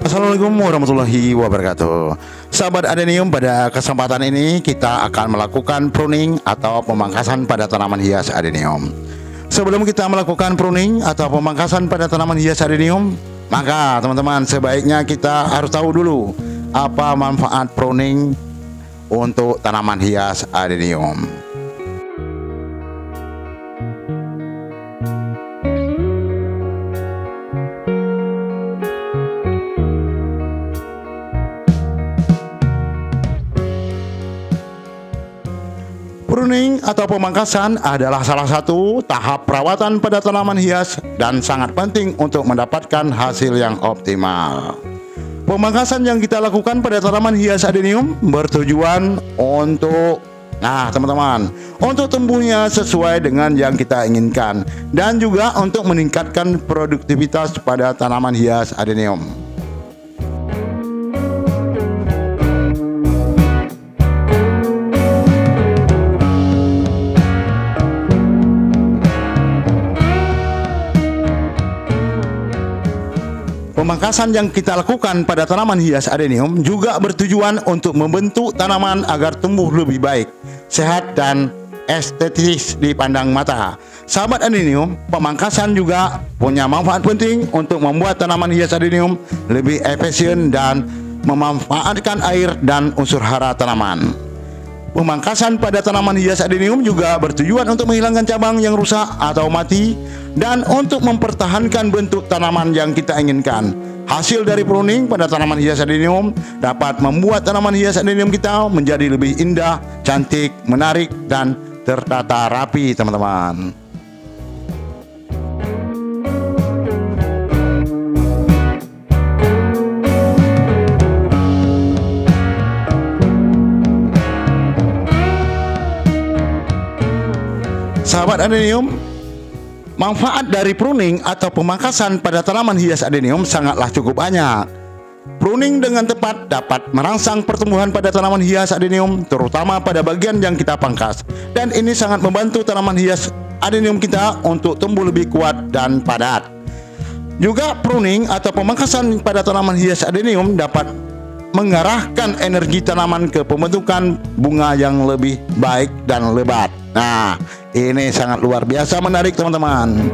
Assalamualaikum warahmatullahi wabarakatuh. Sahabat adenium, pada kesempatan ini kita akan melakukan pruning atau pemangkasan pada tanaman hias adenium. Sebelum kita melakukan pruning atau pemangkasan pada tanaman hias adenium, maka teman-teman sebaiknya kita harus tahu dulu apa manfaat pruning untuk tanaman hias adenium. Pruning atau pemangkasan adalah salah satu tahap perawatan pada tanaman hias dan sangat penting untuk mendapatkan hasil yang optimal. Pemangkasan yang kita lakukan pada tanaman hias adenium bertujuan untuk teman-teman, untuk tumbuhnya sesuai dengan yang kita inginkan dan juga untuk meningkatkan produktivitas pada tanaman hias adenium. Pemangkasan yang kita lakukan pada tanaman hias adenium juga bertujuan untuk membentuk tanaman agar tumbuh lebih baik, sehat, dan estetis dipandang mata. Sahabat adenium, pemangkasan juga punya manfaat penting untuk membuat tanaman hias adenium lebih efisien dan memanfaatkan air dan unsur hara tanaman. Pemangkasan pada tanaman hias adenium juga bertujuan untuk menghilangkan cabang yang rusak atau mati dan untuk mempertahankan bentuk tanaman yang kita inginkan. Hasil dari pruning pada tanaman hias adenium dapat membuat tanaman hias adenium kita menjadi lebih indah, cantik, menarik, dan tertata rapi, teman-teman. Sahabat adenium, manfaat dari pruning atau pemangkasan pada tanaman hias adenium sangatlah cukup banyak. Pruning dengan tepat dapat merangsang pertumbuhan pada tanaman hias adenium, terutama pada bagian yang kita pangkas. Dan ini sangat membantu tanaman hias adenium kita untuk tumbuh lebih kuat dan padat. Juga pruning atau pemangkasan pada tanaman hias adenium dapat mengarahkan energi tanaman ke pembentukan bunga yang lebih baik dan lebat. Nah, ini sangat luar biasa menarik, teman-teman.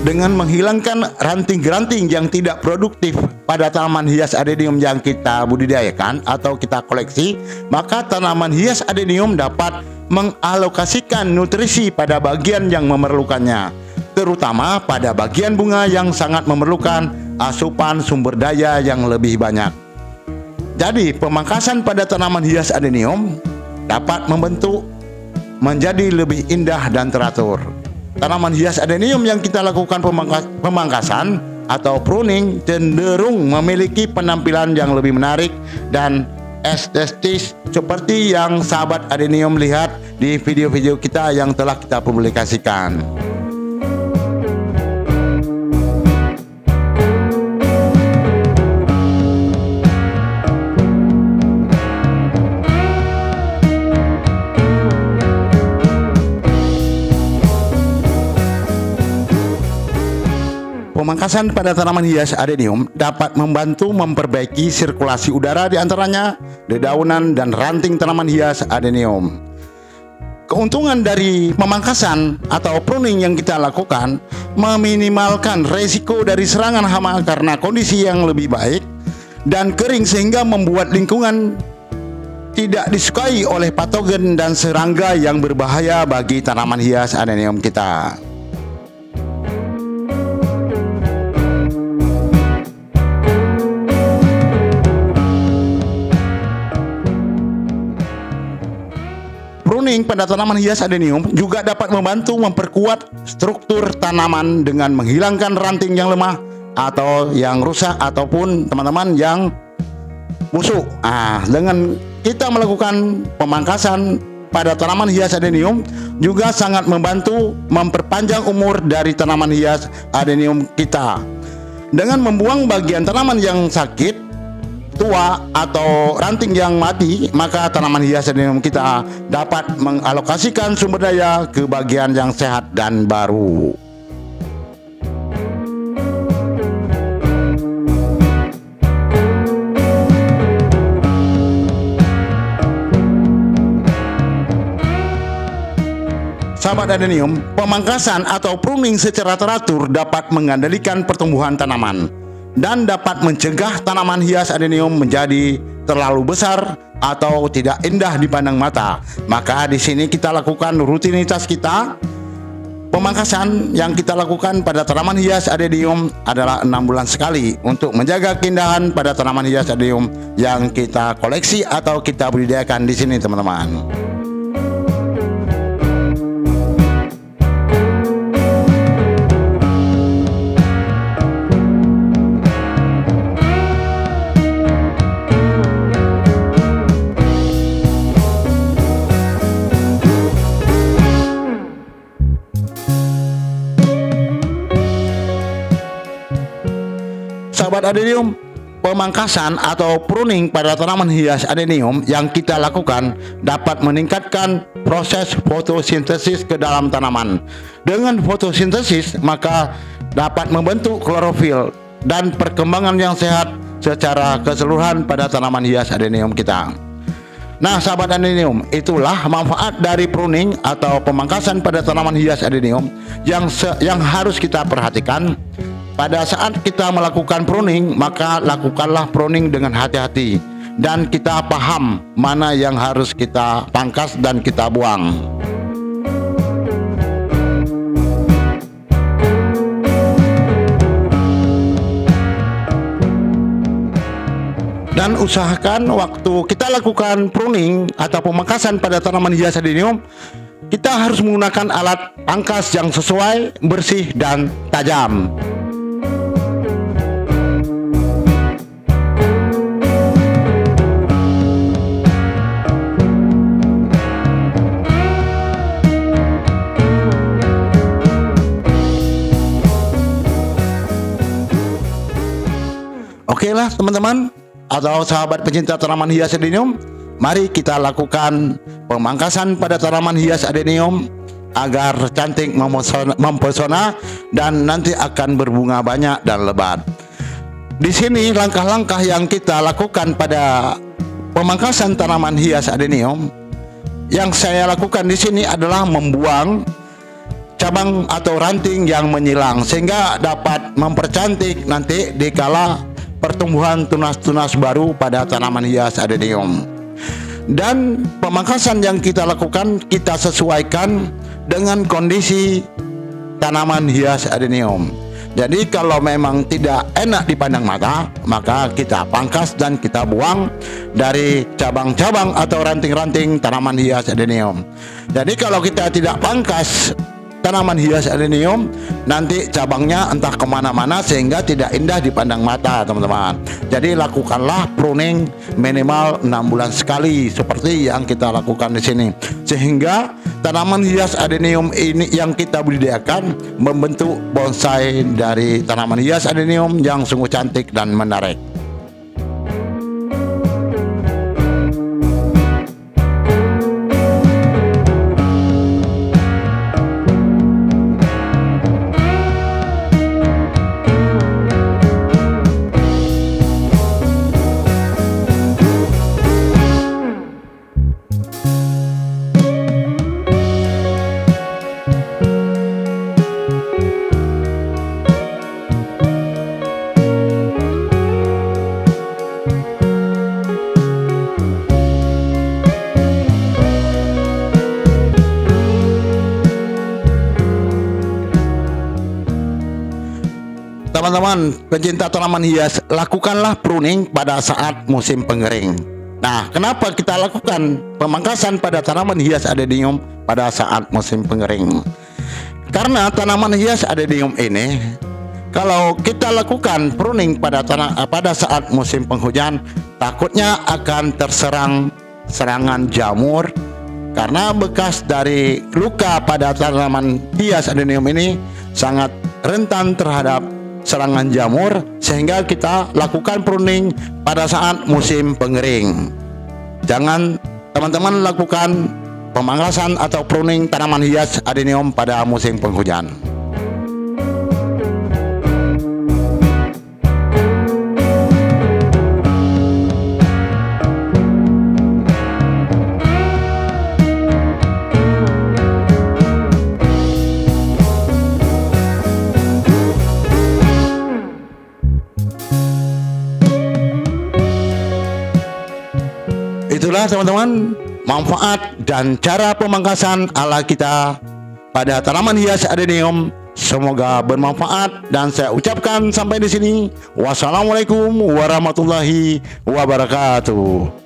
Dengan menghilangkan ranting-ranting yang tidak produktif pada tanaman hias adenium yang kita budidayakan atau kita koleksi, maka tanaman hias adenium dapat mengalokasikan nutrisi pada bagian yang memerlukannya, terutama pada bagian bunga yang sangat memerlukan asupan sumber daya yang lebih banyak. Jadi, pemangkasan pada tanaman hias adenium dapat membentuk menjadi lebih indah dan teratur. Tanaman hias adenium yang kita lakukan pemangkasan atau pruning cenderung memiliki penampilan yang lebih menarik dan estetis seperti yang sahabat adenium lihat di video-video kita yang telah kita publikasikan. Pemangkasan pada tanaman hias adenium dapat membantu memperbaiki sirkulasi udara di antaranya dedaunan dan ranting tanaman hias adenium. Keuntungan dari pemangkasan atau pruning yang kita lakukan meminimalkan resiko dari serangan hama karena kondisi yang lebih baik dan kering sehingga membuat lingkungan tidak disukai oleh patogen dan serangga yang berbahaya bagi tanaman hias adenium kita. pruning pada tanaman hias adenium juga dapat membantu memperkuat struktur tanaman dengan menghilangkan ranting yang lemah atau yang rusak ataupun teman-teman yang busuk. Dengan kita melakukan pemangkasan pada tanaman hias adenium juga sangat membantu memperpanjang umur dari tanaman hias adenium kita. Dengan membuang bagian tanaman yang sakit, tua atau ranting yang mati, maka tanaman hias adenium kita dapat mengalokasikan sumber daya ke bagian yang sehat dan baru. Sahabat adenium, pemangkasan atau pruning secara teratur dapat mengendalikan pertumbuhan tanaman dan dapat mencegah tanaman hias adenium menjadi terlalu besar atau tidak indah dipandang mata. Maka di sini kita lakukan rutinitas kita. Pemangkasan yang kita lakukan pada tanaman hias adenium adalah 6 bulan sekali untuk menjaga keindahan pada tanaman hias adenium yang kita koleksi atau kita budidayakan di sini, teman-teman. Sahabat adenium, pemangkasan atau pruning pada tanaman hias adenium yang kita lakukan dapat meningkatkan proses fotosintesis ke dalam tanaman. Dengan fotosintesis, maka dapat membentuk klorofil dan perkembangan yang sehat secara keseluruhan pada tanaman hias adenium kita. Nah, sahabat adenium, itulah manfaat dari pruning atau pemangkasan pada tanaman hias adenium yang harus kita perhatikan. Pada saat kita melakukan pruning, maka lakukanlah pruning dengan hati-hati dan kita paham mana yang harus kita pangkas dan kita buang. Dan usahakan waktu kita lakukan pruning atau pemangkasan pada tanaman hias adenium, kita harus menggunakan alat pangkas yang sesuai, bersih, dan tajam. Oke lah teman-teman atau sahabat pecinta tanaman hias adenium, mari kita lakukan pemangkasan pada tanaman hias adenium agar cantik, mempesona dan nanti akan berbunga banyak dan lebat. Di sini langkah-langkah yang kita lakukan pada pemangkasan tanaman hias adenium yang saya lakukan di sini adalah membuang cabang atau ranting yang menyilang sehingga dapat mempercantik nanti dikala pertumbuhan tunas-tunas baru pada tanaman hias adenium. Dan pemangkasan yang kita lakukan kita sesuaikan dengan kondisi tanaman hias adenium. Jadi kalau memang tidak enak dipandang mata, maka kita pangkas dan kita buang dari cabang-cabang atau ranting-ranting tanaman hias adenium. Jadi kalau kita tidak pangkas tanaman hias adenium, nanti cabangnya entah kemana-mana sehingga tidak indah dipandang mata, teman-teman. Jadi lakukanlah pruning minimal 6 bulan sekali seperti yang kita lakukan di sini, sehingga tanaman hias adenium ini yang kita budidayakan membentuk bonsai dari tanaman hias adenium yang sungguh cantik dan menarik. Teman-teman pencinta tanaman hias, lakukanlah pruning pada saat musim pengering. Nah, kenapa kita lakukan pemangkasan pada tanaman hias adenium pada saat musim pengering? Karena tanaman hias adenium ini, kalau kita lakukan pruning pada saat musim penghujan, takutnya akan terserang serangan jamur, karena bekas dari luka pada tanaman hias adenium ini sangat rentan terhadap serangan jamur, sehingga kita lakukan pruning pada saat musim pengering. Jangan teman-teman lakukan pemangkasan atau pruning tanaman hias adenium pada musim penghujan. Itulah teman-teman manfaat dan cara pemangkasan ala kita pada tanaman hias adenium. Semoga bermanfaat dan saya ucapkan sampai di sini. Wassalamualaikum warahmatullahi wabarakatuh.